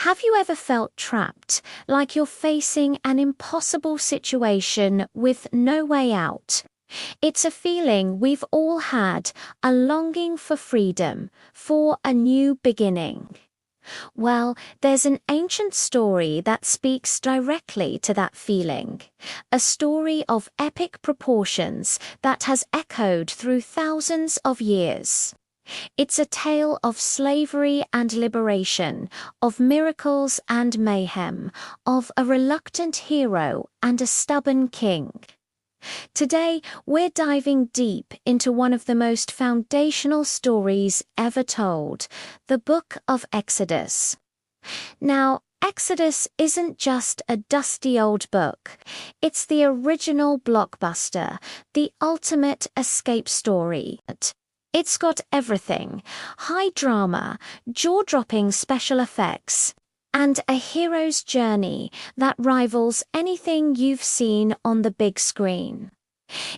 Have you ever felt trapped, like you're facing an impossible situation with no way out? It's a feeling we've all had, a longing for freedom, for a new beginning. Well, there's an ancient story that speaks directly to that feeling. A story of epic proportions that has echoed through thousands of years. It's a tale of slavery and liberation, of miracles and mayhem, of a reluctant hero and a stubborn king. Today, we're diving deep into one of the most foundational stories ever told, the Book of Exodus. Now, Exodus isn't just a dusty old book. It's the original blockbuster, the ultimate escape story. It's got everything: high drama, jaw-dropping special effects, and a hero's journey that rivals anything you've seen on the big screen.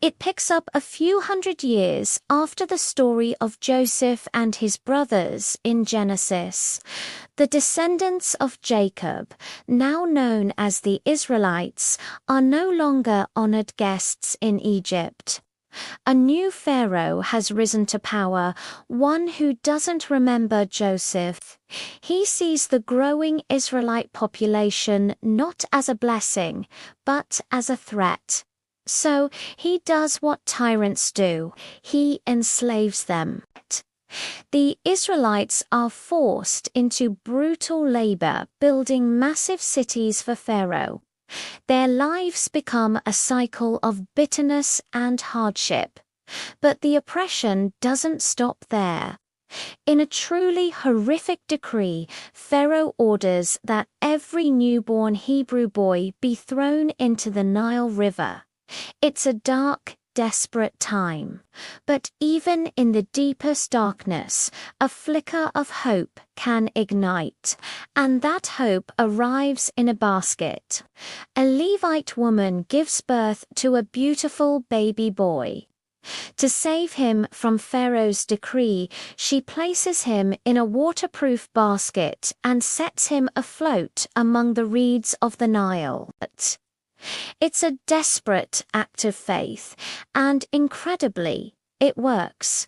It picks up a few hundred years after the story of Joseph and his brothers in Genesis. The descendants of Jacob, now known as the Israelites, are no longer honored guests in Egypt. A new pharaoh has risen to power, one who doesn't remember Joseph. He sees the growing Israelite population not as a blessing, but as a threat. So he does what tyrants do: he enslaves them. The Israelites are forced into brutal labor building massive cities for Pharaoh. Their lives become a cycle of bitterness and hardship. But the oppression doesn't stop there. In a truly horrific decree, Pharaoh orders that every newborn Hebrew boy be thrown into the Nile River. It's a dark, desperate time. But even in the deepest darkness, a flicker of hope can ignite, and that hope arrives in a basket. A Levite woman gives birth to a beautiful baby boy. To save him from Pharaoh's decree, she places him in a waterproof basket and sets him afloat among the reeds of the Nile. It's a desperate act of faith, and incredibly, it works.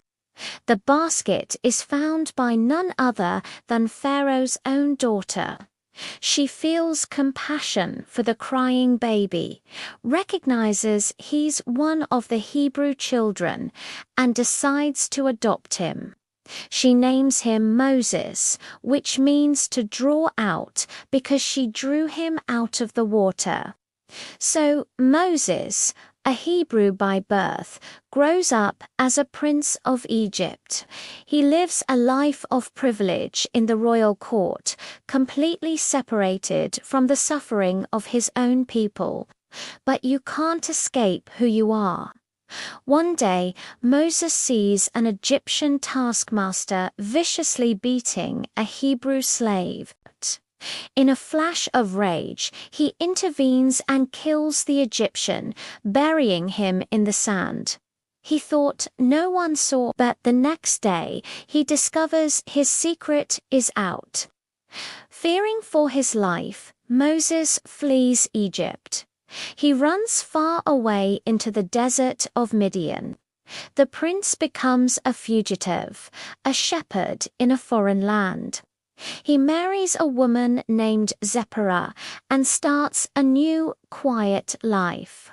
The basket is found by none other than Pharaoh's own daughter. She feels compassion for the crying baby, recognizes he's one of the Hebrew children, and decides to adopt him. She names him Moses, which means to draw out, because she drew him out of the water. So Moses, a Hebrew by birth, grows up as a prince of Egypt. He lives a life of privilege in the royal court, completely separated from the suffering of his own people. But you can't escape who you are. One day, Moses sees an Egyptian taskmaster viciously beating a Hebrew slave. In a flash of rage, he intervenes and kills the Egyptian, burying him in the sand. He thought no one saw, but the next day he discovers his secret is out. Fearing for his life, Moses flees Egypt. He runs far away into the desert of Midian. The prince becomes a fugitive, a shepherd in a foreign land. He marries a woman named Zipporah and starts a new, quiet life.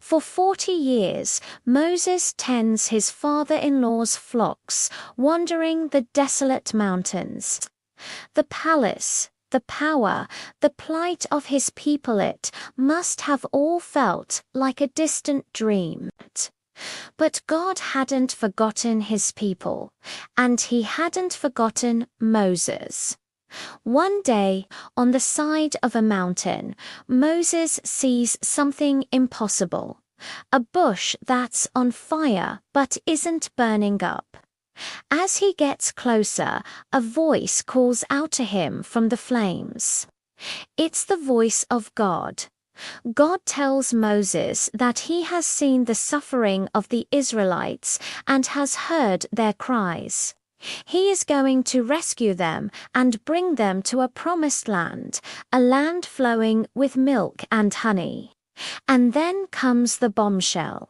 For 40 years, Moses tends his father-in-law's flocks, wandering the desolate mountains. The palace, the power, the plight of his people, it must have all felt like a distant dream. But God hadn't forgotten his people, and he hadn't forgotten Moses. One day, on the side of a mountain, Moses sees something impossible: a bush that's on fire but isn't burning up. As he gets closer, a voice calls out to him from the flames. It's the voice of God. God tells Moses that he has seen the suffering of the Israelites and has heard their cries. He is going to rescue them and bring them to a promised land, a land flowing with milk and honey. And then comes the bombshell.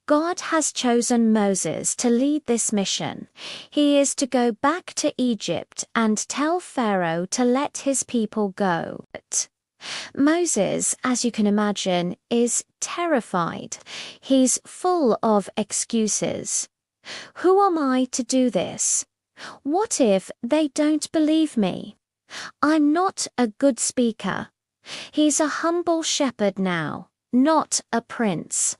God has chosen Moses to lead this mission. He is to go back to Egypt and tell Pharaoh to let his people go. Moses, as you can imagine, is terrified. He's full of excuses. Who am I to do this? What if they don't believe me? I'm not a good speaker. He's a humble shepherd now, not a prince.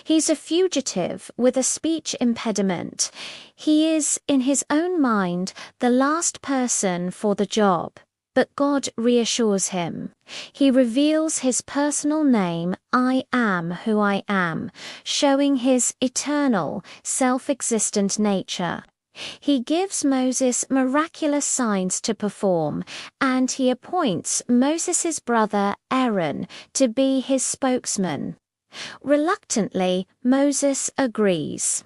He's a fugitive with a speech impediment. He is, in his own mind, the last person for the job. But God reassures him. He reveals his personal name, I am who I am, showing his eternal, self-existent nature. He gives Moses miraculous signs to perform, and he appoints Moses' brother Aaron to be his spokesman. Reluctantly, Moses agrees.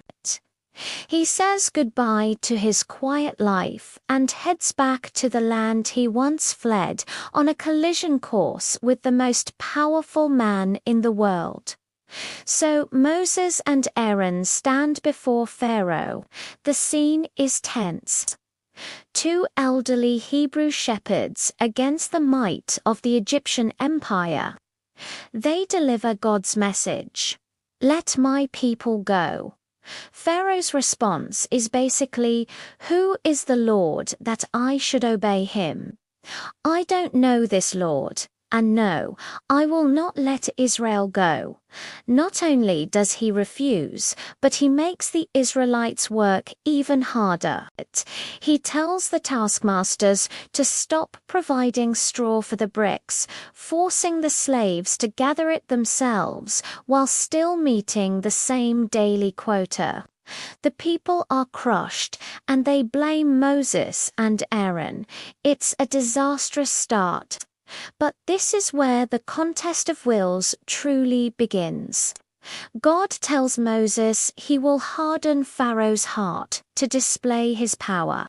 He says goodbye to his quiet life and heads back to the land he once fled on a collision course with the most powerful man in the world. So Moses and Aaron stand before Pharaoh. The scene is tense. Two elderly Hebrew shepherds against the might of the Egyptian empire. They deliver God's message. Let my people go. Pharaoh's response is basically, who is the Lord that I should obey him? I don't know this Lord. And no, I will not let Israel go. Not only does he refuse, but he makes the Israelites work even harder. He tells the taskmasters to stop providing straw for the bricks, forcing the slaves to gather it themselves while still meeting the same daily quota. The people are crushed, and they blame Moses and Aaron. It's a disastrous start. But this is where the contest of wills truly begins. God tells Moses he will harden Pharaoh's heart to display his power.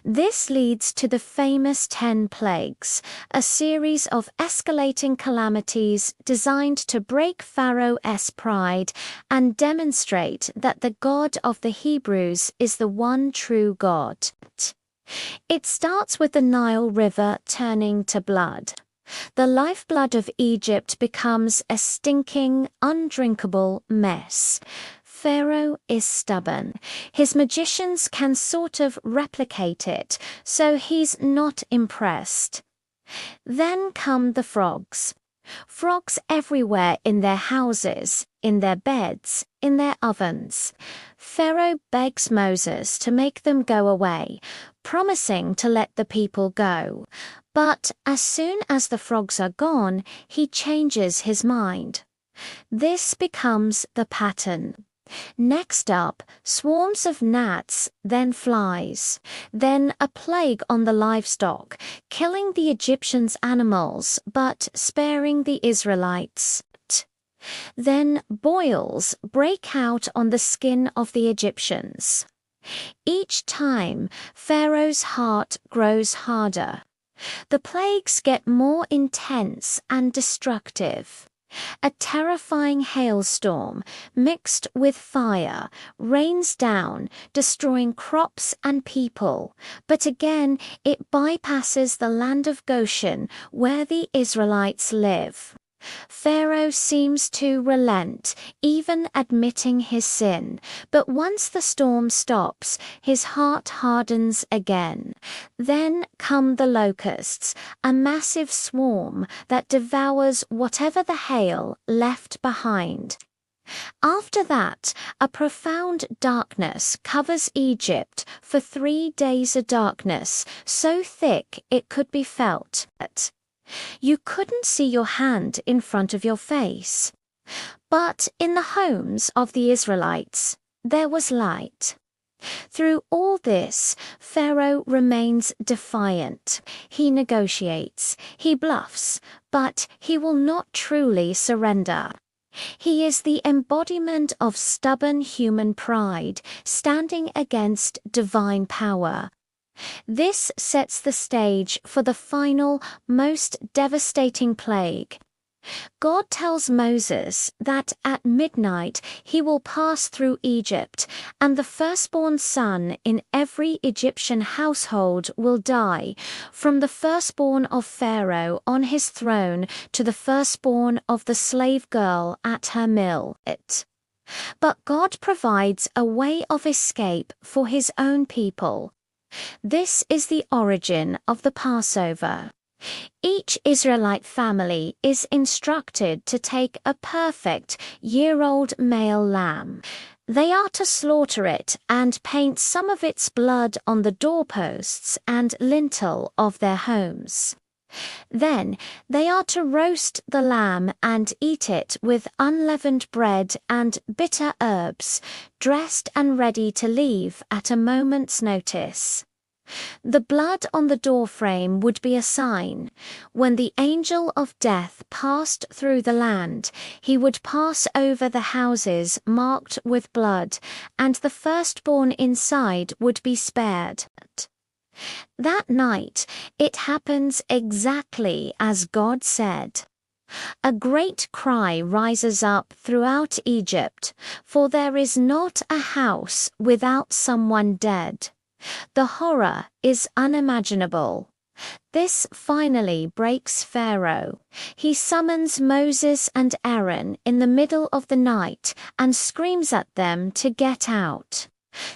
This leads to the famous 10 plagues, a series of escalating calamities designed to break Pharaoh's pride and demonstrate that the God of the Hebrews is the one true God. It starts with the Nile River turning to blood. The lifeblood of Egypt becomes a stinking, undrinkable mess. Pharaoh is stubborn. His magicians can sort of replicate it, so he's not impressed. Then come the frogs. Frogs everywhere in their houses, in their beds, in their ovens. Pharaoh begs Moses to make them go away, promising to let the people go. But as soon as the frogs are gone, he changes his mind. This becomes the pattern. Next up, swarms of gnats, then flies, then a plague on the livestock, killing the Egyptians' animals but sparing the Israelites. Then boils break out on the skin of the Egyptians. Each time, Pharaoh's heart grows harder. The plagues get more intense and destructive. A terrifying hailstorm, mixed with fire, rains down, destroying crops and people. But again, it bypasses the land of Goshen, where the Israelites live. Pharaoh seems to relent, even admitting his sin. But once the storm stops, his heart hardens again. Then come the locusts, a massive swarm that devours whatever the hail left behind. After that, a profound darkness covers Egypt for 3 days, a darkness so thick it could be felt. You couldn't see your hand in front of your face. But in the homes of the Israelites, there was light. Through all this, Pharaoh remains defiant. He negotiates, he bluffs, but he will not truly surrender. He is the embodiment of stubborn human pride, standing against divine power. This sets the stage for the final, most devastating plague. God tells Moses that at midnight he will pass through Egypt, and the firstborn son in every Egyptian household will die, from the firstborn of Pharaoh on his throne to the firstborn of the slave girl at her mill. But God provides a way of escape for his own people. This is the origin of the Passover. Each Israelite family is instructed to take a perfect year-old male lamb. They are to slaughter it and paint some of its blood on the doorposts and lintel of their homes. Then they are to roast the lamb and eat it with unleavened bread and bitter herbs, dressed and ready to leave at a moment's notice. The blood on the doorframe would be a sign. When the angel of death passed through the land, he would pass over the houses marked with blood, and the firstborn inside would be spared. That night, it happens exactly as God said. A great cry rises up throughout Egypt, for there is not a house without someone dead. The horror is unimaginable. This finally breaks Pharaoh. He summons Moses and Aaron in the middle of the night and screams at them to get out,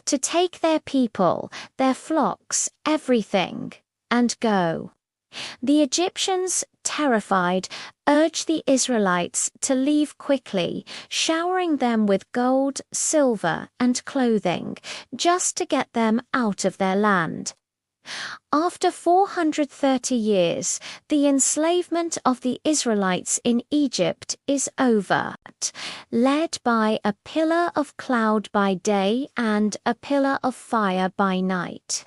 to take their people, their flocks, everything, and go. The Egyptians, terrified, urge the Israelites to leave quickly, showering them with gold, silver, and clothing, just to get them out of their land. After 430 years, the enslavement of the Israelites in Egypt is over, led by a pillar of cloud by day and a pillar of fire by night.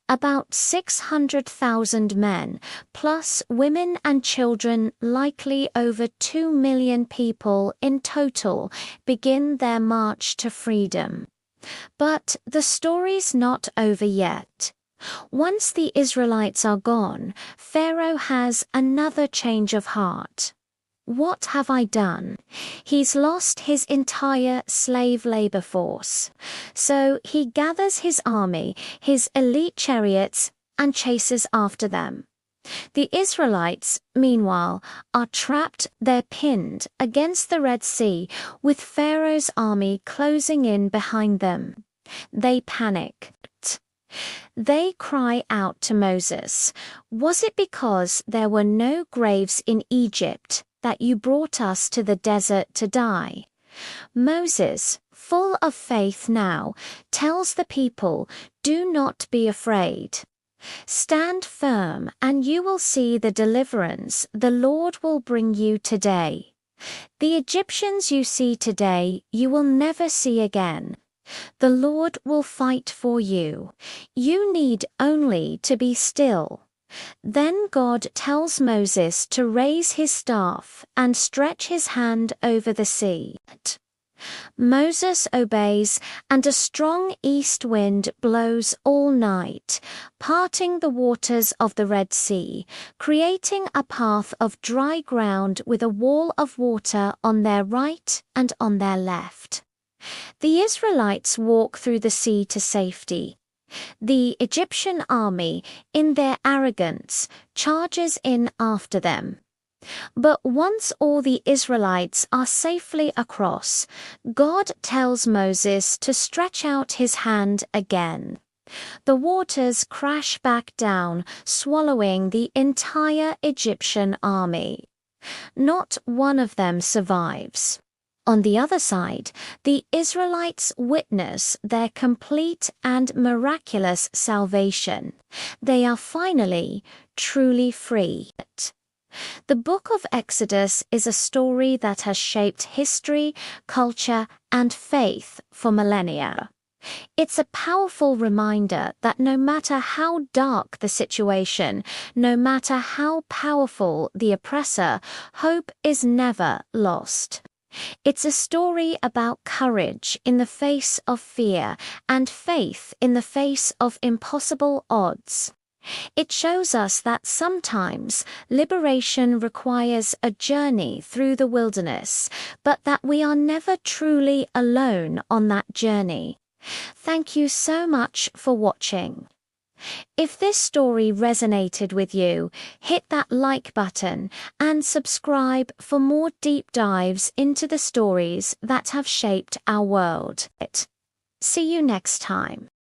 About 600,000 men, plus women and children, likely over 2 million people in total, begin their march to freedom. But the story's not over yet. Once the Israelites are gone, Pharaoh has another change of heart. What have I done? He's lost his entire slave labor force. So he gathers his army, his elite chariots, and chases after them. The Israelites, meanwhile, are trapped, they're pinned against the Red Sea, with Pharaoh's army closing in behind them. They panic. They cry out to Moses, "Was it because there were no graves in Egypt that you brought us to the desert to die?" Moses, full of faith now, tells the people, "Do not be afraid. Stand firm, and you will see the deliverance the Lord will bring you today. The Egyptians you see today, you will never see again. The Lord will fight for you. You need only to be still." Then God tells Moses to raise his staff and stretch his hand over the sea. Moses obeys, and a strong east wind blows all night, parting the waters of the Red Sea, creating a path of dry ground with a wall of water on their right and on their left. The Israelites walk through the sea to safety. The Egyptian army, in their arrogance, charges in after them. But once all the Israelites are safely across, God tells Moses to stretch out his hand again. The waters crash back down, swallowing the entire Egyptian army. Not one of them survives. On the other side, the Israelites witness their complete and miraculous salvation. They are finally, truly free. The book of Exodus is a story that has shaped history, culture, and faith for millennia. It's a powerful reminder that no matter how dark the situation, no matter how powerful the oppressor, hope is never lost. It's a story about courage in the face of fear and faith in the face of impossible odds. It shows us that sometimes liberation requires a journey through the wilderness, but that we are never truly alone on that journey. Thank you so much for watching. If this story resonated with you, hit that like button and subscribe for more deep dives into the stories that have shaped our world. See you next time.